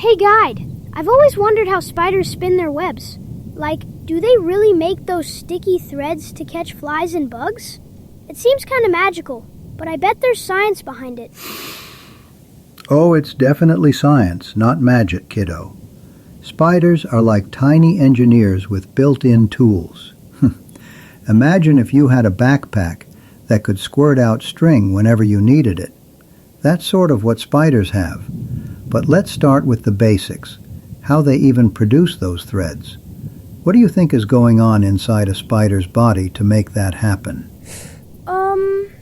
Hey, Guide. I've always wondered how spiders spin their webs. Like, do they really make those sticky threads to catch flies and bugs? It seems kind of magical, but I bet there's science behind it. Oh, it's definitely science, not magic, kiddo. Spiders are like tiny engineers with built-in tools. Imagine if you had a backpack that could squirt out string whenever you needed it. That's sort of what spiders have. But let's start with the basics, how they even produce those threads. What do you think is going on inside a spider's body to make that happen?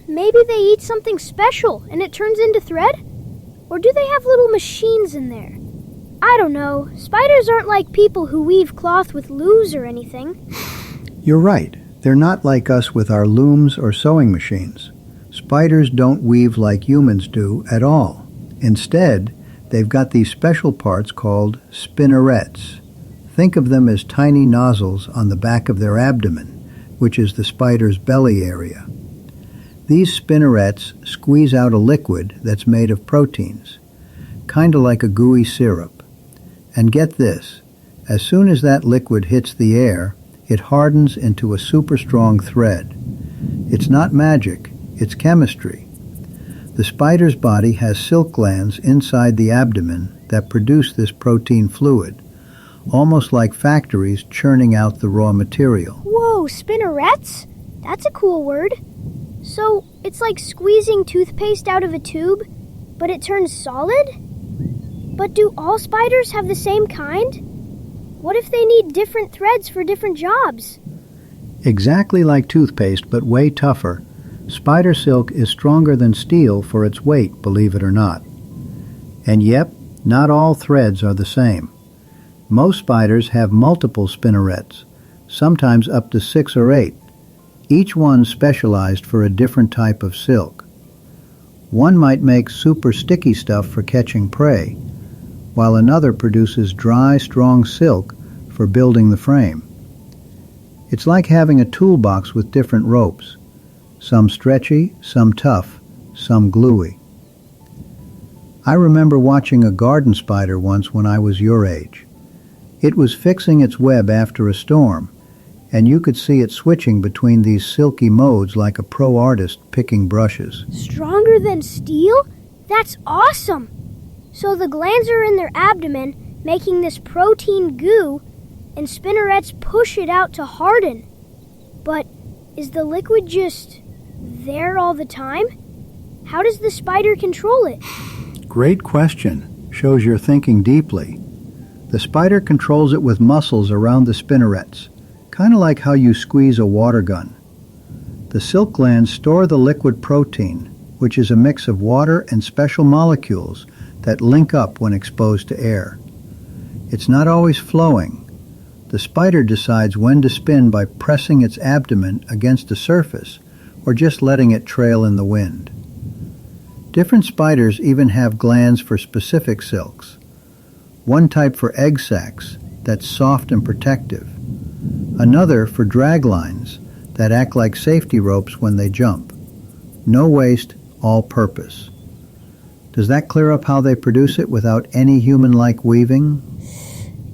Maybe they eat something special and it turns into thread? Or do they have little machines in there? I don't know. Spiders aren't like people who weave cloth with looms or anything. You're right. They're not like us with our looms or sewing machines. Spiders don't weave like humans do at all. Instead, they've got these special parts called spinnerets. Think of them as tiny nozzles on the back of their abdomen, which is the spider's belly area. These spinnerets squeeze out a liquid that's made of proteins, kind of like a gooey syrup. And get this, as soon as that liquid hits the air, it hardens into a super strong thread. It's not magic, it's chemistry. The spider's body has silk glands inside the abdomen that produce this protein fluid, almost like factories churning out the raw material. Whoa, spinnerets? That's a cool word. So, it's like squeezing toothpaste out of a tube, but it turns solid? But do all spiders have the same kind? What if they need different threads for different jobs? Exactly like toothpaste, but way tougher. Spider silk is stronger than steel for its weight, believe it or not. And yep, not all threads are the same. Most spiders have multiple spinnerets, sometimes up to 6 or 8, each one specialized for a different type of silk. One might make super sticky stuff for catching prey, while another produces dry, strong silk for building the frame. It's like having a toolbox with different ropes, some stretchy, some tough, some gluey. I remember watching a garden spider once when I was your age. It was fixing its web after a storm, and you could see it switching between these silky modes like a pro artist picking brushes. Stronger than steel? That's awesome! So the glands are in their abdomen, making this protein goo, and spinnerets push it out to harden. But is the liquid just there all the time? How does the spider control it? Great question. Shows you're thinking deeply. The spider controls it with muscles around the spinnerets, kind of like how you squeeze a water gun. The silk glands store the liquid protein, which is a mix of water and special molecules that link up when exposed to air. It's not always flowing. The spider decides when to spin by pressing its abdomen against a surface or just letting it trail in the wind. Different spiders even have glands for specific silks. One type for egg sacs that's soft and protective. Another for drag lines that act like safety ropes when they jump. No waste, all purpose. Does that clear up how they produce it without any human-like weaving?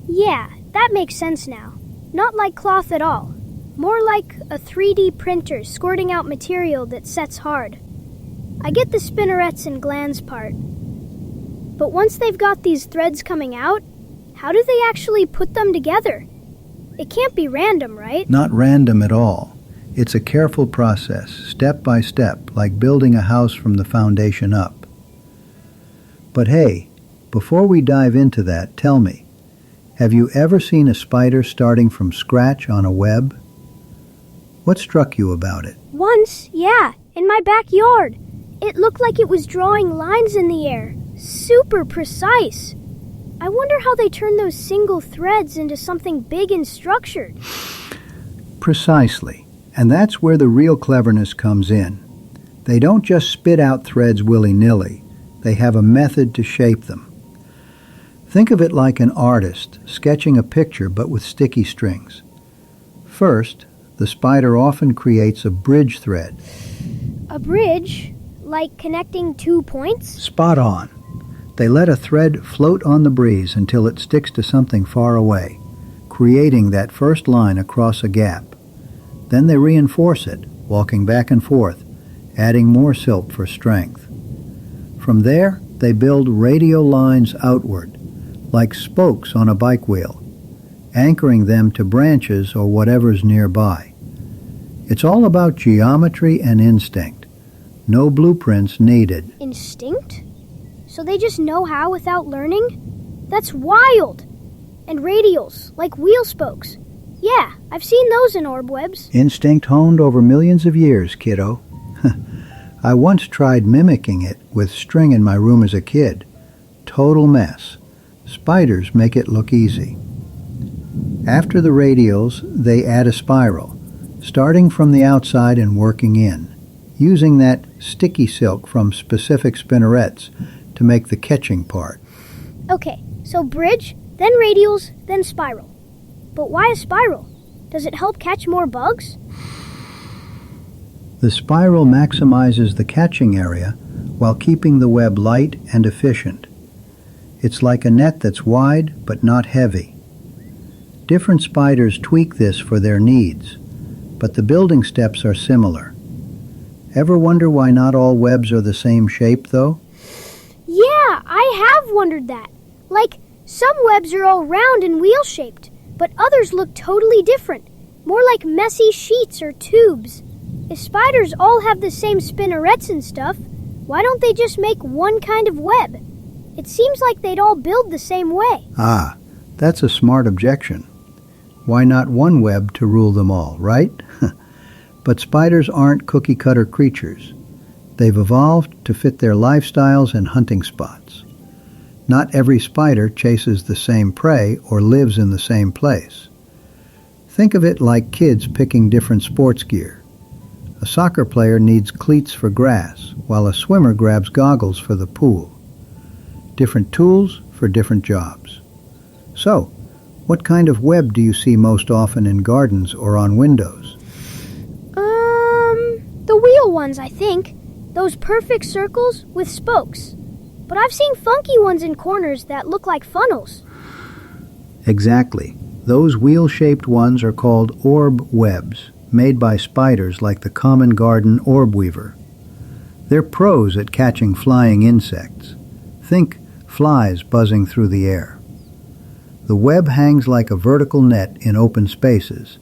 Yeah, that makes sense now. Not like cloth at all. More like a 3D printer squirting out material that sets hard. I get the spinnerets and glands part. But once they've got these threads coming out, how do they actually put them together? It can't be random, right? Not random at all. It's a careful process, step by step, like building a house from the foundation up. But hey, before we dive into that, tell me, have you ever seen a spider starting from scratch on a web? What struck you about it? Once, yeah, in my backyard. It looked like it was drawing lines in the air. Super precise. I wonder how they turn those single threads into something big and structured. Precisely. And that's where the real cleverness comes in. They don't just spit out threads willy-nilly. They have a method to shape them. Think of it like an artist sketching a picture but with sticky strings. First, the spider often creates a bridge thread. A bridge? Like connecting 2 points? Spot on. They let a thread float on the breeze until it sticks to something far away, creating that first line across a gap. Then they reinforce it, walking back and forth, adding more silk for strength. From there, they build radial lines outward, like spokes on a bike wheel, anchoring them to branches or whatever's nearby. It's all about geometry and instinct. No blueprints needed. Instinct? So they just know how without learning? That's wild! And radials, like wheel spokes. Yeah, I've seen those in orb webs. Instinct honed over millions of years, kiddo. I once tried mimicking it with string in my room as a kid. Total mess. Spiders make it look easy. After the radials, they add a spiral, starting from the outside and working in, using that sticky silk from specific spinnerets to make the catching part. Okay, so bridge, then radials, then spiral. But why a spiral? Does it help catch more bugs? The spiral maximizes the catching area while keeping the web light and efficient. It's like a net that's wide but not heavy. Different spiders tweak this for their needs, but the building steps are similar. Ever wonder why not all webs are the same shape, though? Yeah, I have wondered that. Like, some webs are all round and wheel-shaped, but others look totally different, more like messy sheets or tubes. If spiders all have the same spinnerets and stuff, why don't they just make one kind of web? It seems like they'd all build the same way. Ah, that's a smart objection. Why not one web to rule them all, right? But spiders aren't cookie-cutter creatures. They've evolved to fit their lifestyles and hunting spots. Not every spider chases the same prey or lives in the same place. Think of it like kids picking different sports gear. A soccer player needs cleats for grass, while a swimmer grabs goggles for the pool. Different tools for different jobs. So, what kind of web do you see most often in gardens or on windows? The wheel ones, I think. Those perfect circles with spokes. But I've seen funky ones in corners that look like funnels. Exactly. Those wheel-shaped ones are called orb webs, made by spiders like the common garden orb weaver. They're pros at catching flying insects. Think flies buzzing through the air. The web hangs like a vertical net in open spaces,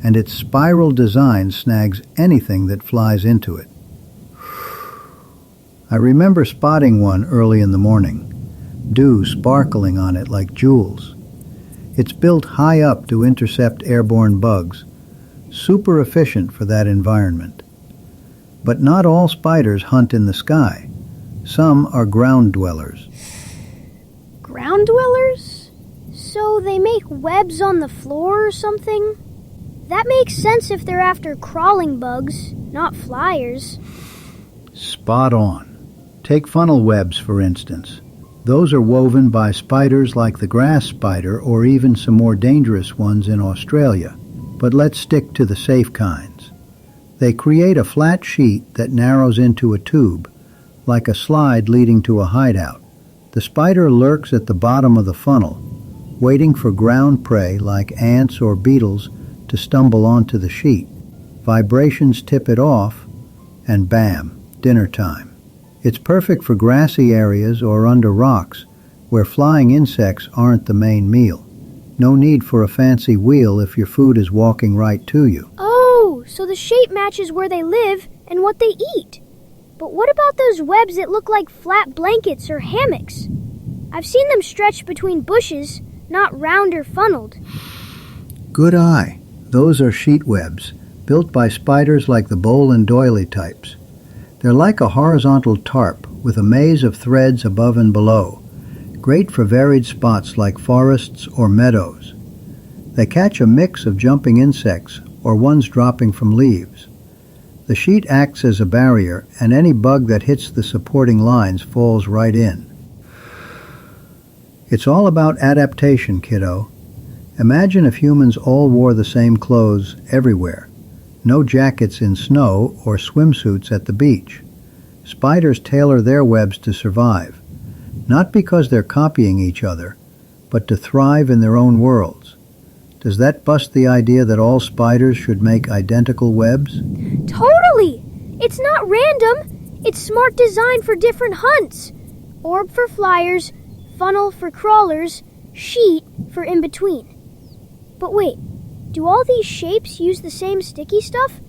and its spiral design snags anything that flies into it. I remember spotting one early in the morning, dew sparkling on it like jewels. It's built high up to intercept airborne bugs, super efficient for that environment. But not all spiders hunt in the sky. Some are ground dwellers. Ground dwellers? So they make webs on the floor or something? That makes sense if they're after crawling bugs, not flyers. Spot on. Take funnel webs, for instance. Those are woven by spiders like the grass spider or even some more dangerous ones in Australia. But let's stick to the safe kinds. They create a flat sheet that narrows into a tube, like a slide leading to a hideout. The spider lurks at the bottom of the funnel, waiting for ground prey like ants or beetles to stumble onto the sheet. Vibrations tip it off, and bam, dinner time. It's perfect for grassy areas or under rocks where flying insects aren't the main meal. No need for a fancy wheel if your food is walking right to you. Oh, so the shape matches where they live and what they eat. But what about those webs that look like flat blankets or hammocks? I've seen them stretched between bushes, not round or funneled. Good eye. Those are sheet webs, built by spiders like the bowl and doily types. They're like a horizontal tarp with a maze of threads above and below, great for varied spots like forests or meadows. They catch a mix of jumping insects or ones dropping from leaves. The sheet acts as a barrier, and any bug that hits the supporting lines falls right in. It's all about adaptation, kiddo. Imagine if humans all wore the same clothes everywhere. No jackets in snow or swimsuits at the beach. Spiders tailor their webs to survive. not because they're copying each other, but to thrive in their own worlds. Does that bust the idea that all spiders should make identical webs? Totally! It's not random. It's smart design for different hunts. Orb for flyers, funnel for crawlers, sheet for in-between. But wait, do all these shapes use the same sticky stuff?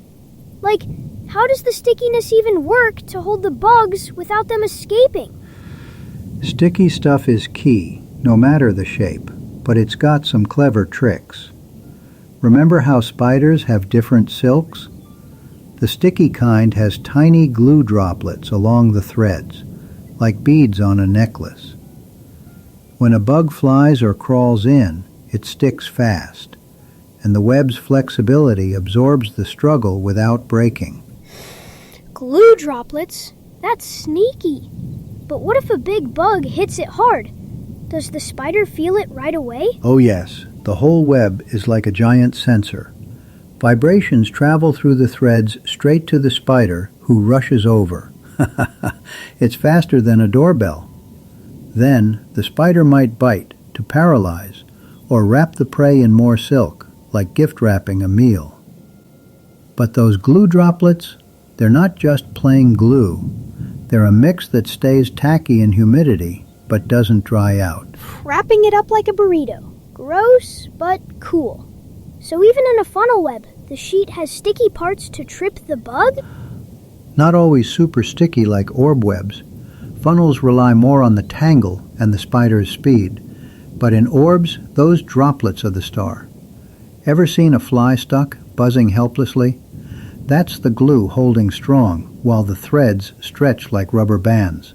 Like, how does the stickiness even work to hold the bugs without them escaping? Sticky stuff is key, no matter the shape, but it's got some clever tricks. Remember how spiders have different silks? The sticky kind has tiny glue droplets along the threads, like beads on a necklace. When a bug flies or crawls in, it sticks fast, and the web's flexibility absorbs the struggle without breaking. Glue droplets? That's sneaky. But what if a big bug hits it hard? Does the spider feel it right away? Oh yes, the whole web is like a giant sensor. Vibrations travel through the threads straight to the spider, who rushes over. It's faster than a doorbell. Then the spider might bite to paralyze, or wrap the prey in more silk, like gift wrapping a meal. But those glue droplets, they're not just plain glue. They're a mix that stays tacky in humidity, but doesn't dry out. Wrapping it up like a burrito. Gross, but cool. So even in a funnel web, the sheet has sticky parts to trip the bug? Not always super sticky like orb webs. Funnels rely more on the tangle and the spider's speed. But in orbs, those droplets are the star. Ever seen a fly stuck, buzzing helplessly? That's the glue holding strong, while the threads stretch like rubber bands.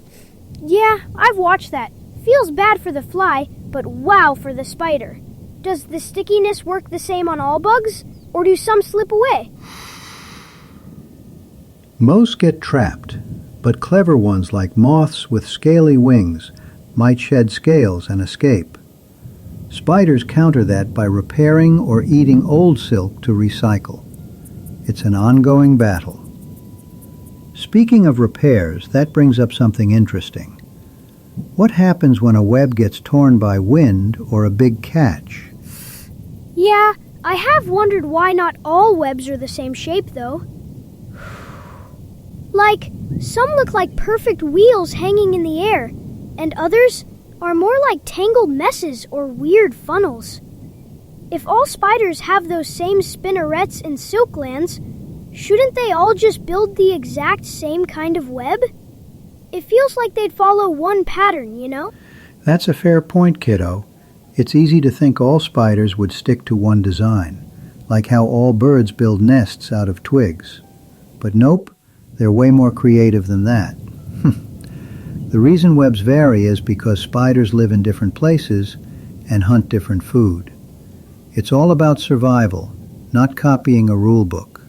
Yeah, I've watched that. Feels bad for the fly, but wow for the spider. Does the stickiness work the same on all bugs, or do some slip away? Most get trapped, but clever ones like moths with scaly wings might shed scales and escape. Spiders counter that by repairing or eating old silk to recycle. It's an ongoing battle. Speaking of repairs, that brings up something interesting. What happens when a web gets torn by wind or a big catch? Yeah, I have wondered why not all webs are the same shape, though. Like, some look like perfect wheels hanging in the air, and others are more like tangled messes or weird funnels. If all spiders have those same spinnerets and silk glands, shouldn't they all just build the exact same kind of web? It feels like they'd follow one pattern, you know? That's a fair point, kiddo. It's easy to think all spiders would stick to one design, like how all birds build nests out of twigs. But nope, they're way more creative than that. The reason webs vary is because spiders live in different places and hunt different food. It's all about survival, not copying a rule book.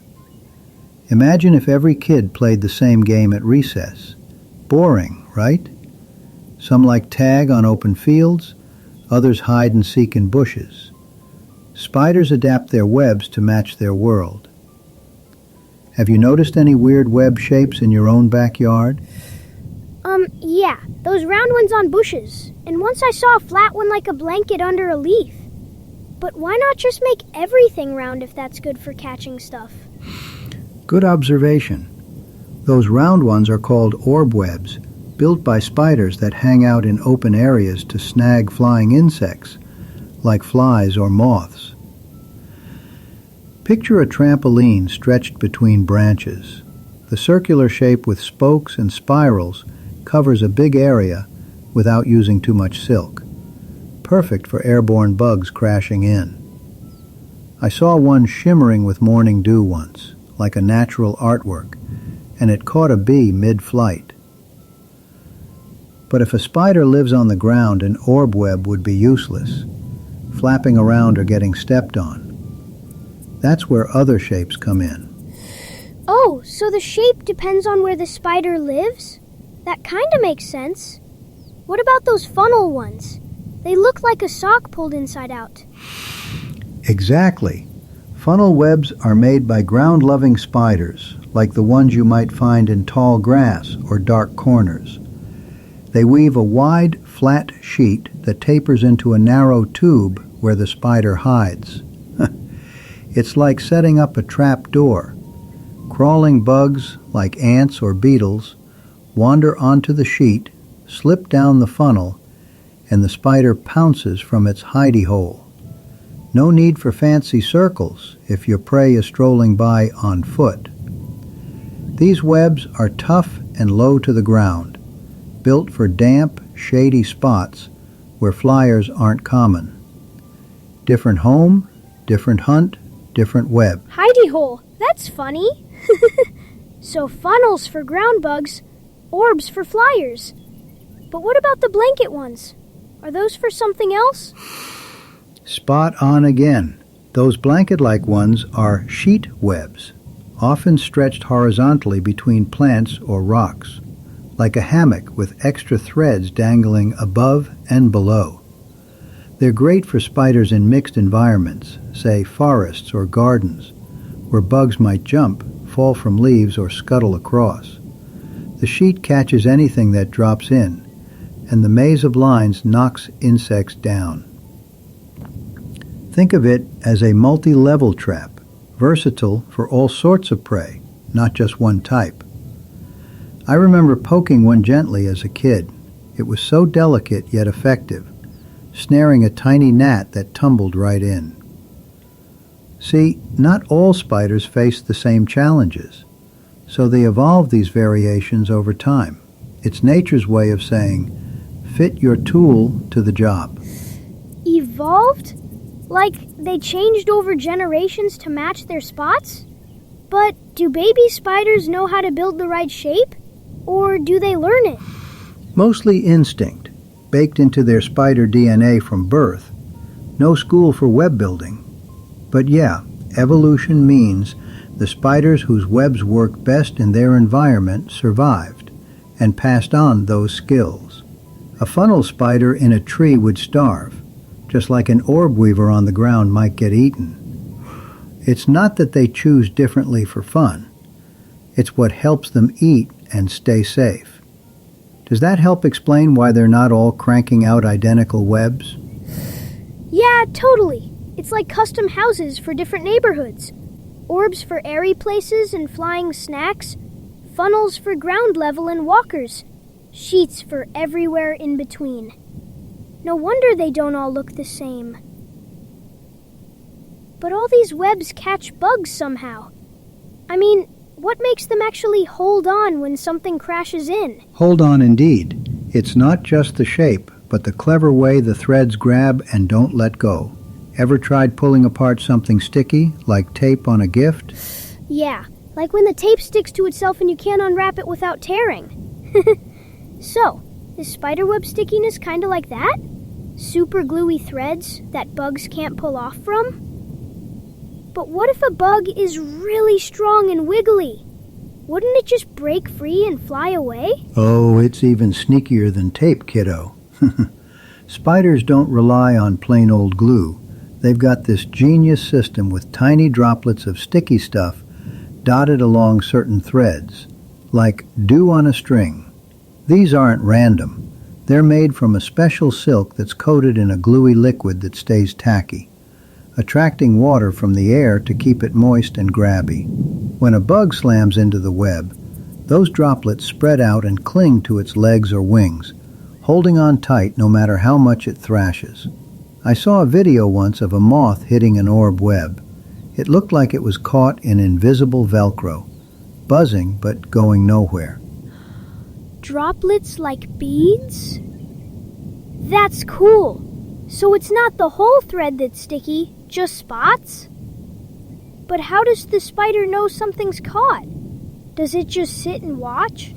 Imagine if every kid played the same game at recess. Boring, right? Some like tag on open fields, others hide and seek in bushes. Spiders adapt their webs to match their world. Have you noticed any weird web shapes in your own backyard? Yeah, those round ones on bushes. And once I saw a flat one like a blanket under a leaf. But why not just make everything round if that's good for catching stuff? Good observation. Those round ones are called orb webs, built by spiders that hang out in open areas to snag flying insects, like flies or moths. Picture a trampoline stretched between branches. The circular shape with spokes and spirals covers a big area without using too much silk. Perfect for airborne bugs crashing in. I saw one shimmering with morning dew once, like a natural artwork, and it caught a bee mid-flight. But if a spider lives on the ground, an orb web would be useless, flapping around or getting stepped on. That's where other shapes come in. Oh, so the shape depends on where the spider lives? That kind of makes sense. What about those funnel ones? They look like a sock pulled inside out. Exactly. Funnel webs are made by ground-loving spiders, like the ones you might find in tall grass or dark corners. They weave a wide, flat sheet that tapers into a narrow tube where the spider hides. It's like setting up a trap door. Crawling bugs, like ants or beetles, wander onto the sheet, slip down the funnel, and the spider pounces from its hidey hole. No need for fancy circles if your prey is strolling by on foot. These webs are tough and low to the ground, built for damp, shady spots where flyers aren't common. Different home, different hunt, different web. Hidey hole, that's funny. So funnels for ground bugs, orbs for flyers. But what about the blanket ones? Are those for something else? Spot on again. Those blanket-like ones are sheet webs, often stretched horizontally between plants or rocks, like a hammock with extra threads dangling above and below. They're great for spiders in mixed environments, say forests or gardens, where bugs might jump, fall from leaves, or scuttle across. The sheet catches anything that drops in, and the maze of lines knocks insects down. Think of it as a multi-level trap, versatile for all sorts of prey, not just one type. I remember poking one gently as a kid. It was so delicate yet effective, snaring a tiny gnat that tumbled right in. See, not all spiders face the same challenges, so they evolve these variations over time. It's nature's way of saying, fit your tool to the job. Evolved? Like they changed over generations to match their spots? But do baby spiders know how to build the right shape? Or do they learn it? Mostly instinct, baked into their spider DNA from birth. No school for web building. But yeah, evolution means the spiders whose webs work best in their environment survived and passed on those skills. A funnel spider in a tree would starve, just like an orb weaver on the ground might get eaten. It's not that they choose differently for fun. It's what helps them eat and stay safe. Does that help explain why they're not all cranking out identical webs? Yeah, totally. It's like custom houses for different neighborhoods. Orbs for airy places and flying snacks. Funnels for ground level and walkers. Sheets for everywhere in between. No wonder they don't all look the same. But all these webs catch bugs somehow. I mean, what makes them actually hold on when something crashes in? Hold on indeed. It's not just the shape, but the clever way the threads grab and don't let go. Ever tried pulling apart something sticky, like tape on a gift? Yeah, like when the tape sticks to itself and you can't unwrap it without tearing. So, is spiderweb stickiness kinda like that? Super gluey threads that bugs can't pull off from? But what if a bug is really strong and wiggly? Wouldn't it just break free and fly away? Oh, it's even sneakier than tape, kiddo. Spiders don't rely on plain old glue. They've got this genius system with tiny droplets of sticky stuff dotted along certain threads, like dew on a string. These aren't random. They're made from a special silk that's coated in a gluey liquid that stays tacky, attracting water from the air to keep it moist and grabby. When a bug slams into the web, those droplets spread out and cling to its legs or wings, holding on tight no matter how much it thrashes. I saw a video once of a moth hitting an orb web. It looked like it was caught in invisible Velcro, buzzing but going nowhere. Droplets like beads? That's cool. So it's not the whole thread that's sticky, just spots? But how does the spider know something's caught? Does it just sit and watch?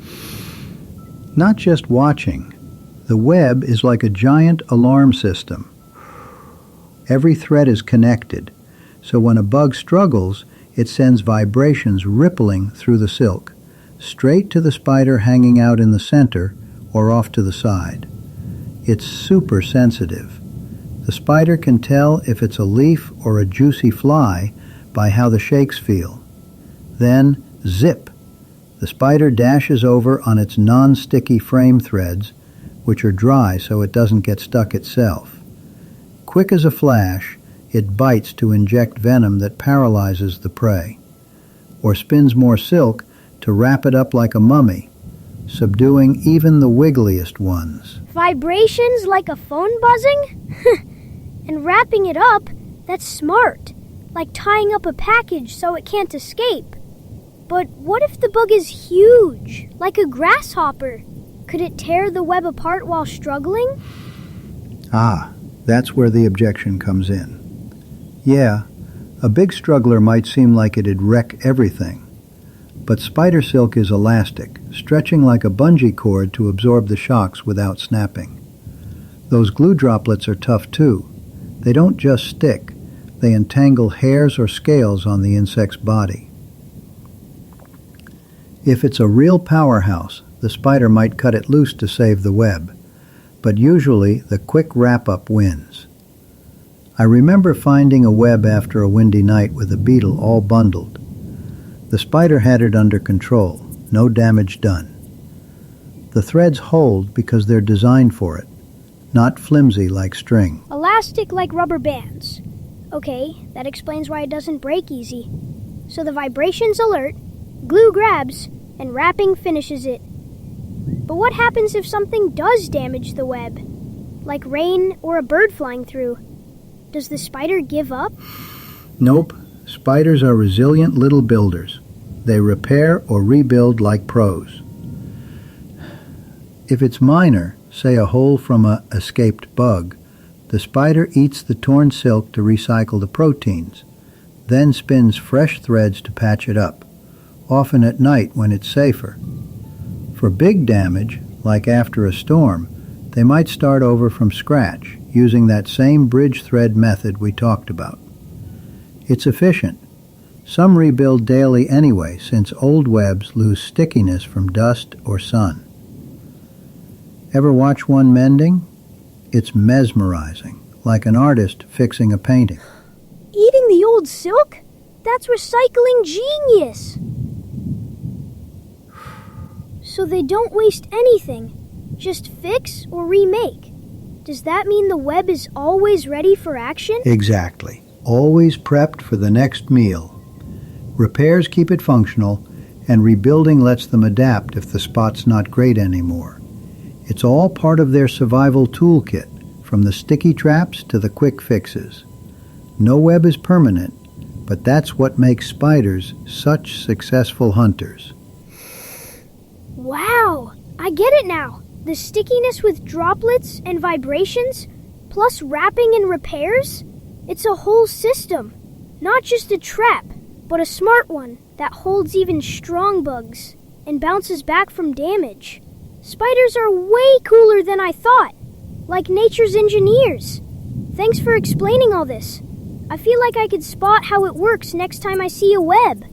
Not just watching. The web is like a giant alarm system. Every thread is connected, so when a bug struggles, it sends vibrations rippling through the silk, straight to the spider hanging out in the center or off to the side. It's super sensitive. The spider can tell if it's a leaf or a juicy fly by how the shakes feel. Then, zip! The spider dashes over on its non-sticky frame threads, which are dry so it doesn't get stuck itself. Quick as a flash, it bites to inject venom that paralyzes the prey, or spins more silk to wrap it up like a mummy, subduing even the wiggliest ones. Vibrations like a phone buzzing? And wrapping it up, that's smart. Like tying up a package so it can't escape. But what if the bug is huge, like a grasshopper? Could it tear the web apart while struggling? Ah, that's where the objection comes in. Yeah, a big struggler might seem like it'd wreck everything. But spider silk is elastic, stretching like a bungee cord to absorb the shocks without snapping. Those glue droplets are tough too. They don't just stick, they entangle hairs or scales on the insect's body. If it's a real powerhouse, the spider might cut it loose to save the web, but usually the quick wrap-up wins. I remember finding a web after a windy night with a beetle all bundled. The spider had it under control, no damage done. The threads hold because they're designed for it, not flimsy like string. Elastic like rubber bands. Okay, that explains why it doesn't break easy. So the vibrations alert, glue grabs, and wrapping finishes it. But what happens if something does damage the web? Like rain or a bird flying through? Does the spider give up? Nope. Spiders are resilient little builders. They repair or rebuild like pros. If it's minor, say a hole from a escaped bug, the spider eats the torn silk to recycle the proteins, then spins fresh threads to patch it up, often at night when it's safer. For big damage, like after a storm, they might start over from scratch, using that same bridge thread method we talked about. It's efficient. Some rebuild daily anyway, since old webs lose stickiness from dust or sun. Ever watch one mending? It's mesmerizing, like an artist fixing a painting. Eating the old silk? That's recycling genius! So they don't waste anything, just fix or remake. Does that mean the web is always ready for action? Exactly. Always prepped for the next meal. Repairs keep it functional, and rebuilding lets them adapt if the spot's not great anymore. It's all part of their survival toolkit, from the sticky traps to the quick fixes. No web is permanent, but that's what makes spiders such successful hunters. Wow, I get it now. The stickiness with droplets and vibrations, plus wrapping and repairs? It's a whole system. Not just a trap, but a smart one that holds even strong bugs and bounces back from damage. Spiders are way cooler than I thought, like nature's engineers. Thanks for explaining all this. I feel like I could spot how it works next time I see a web.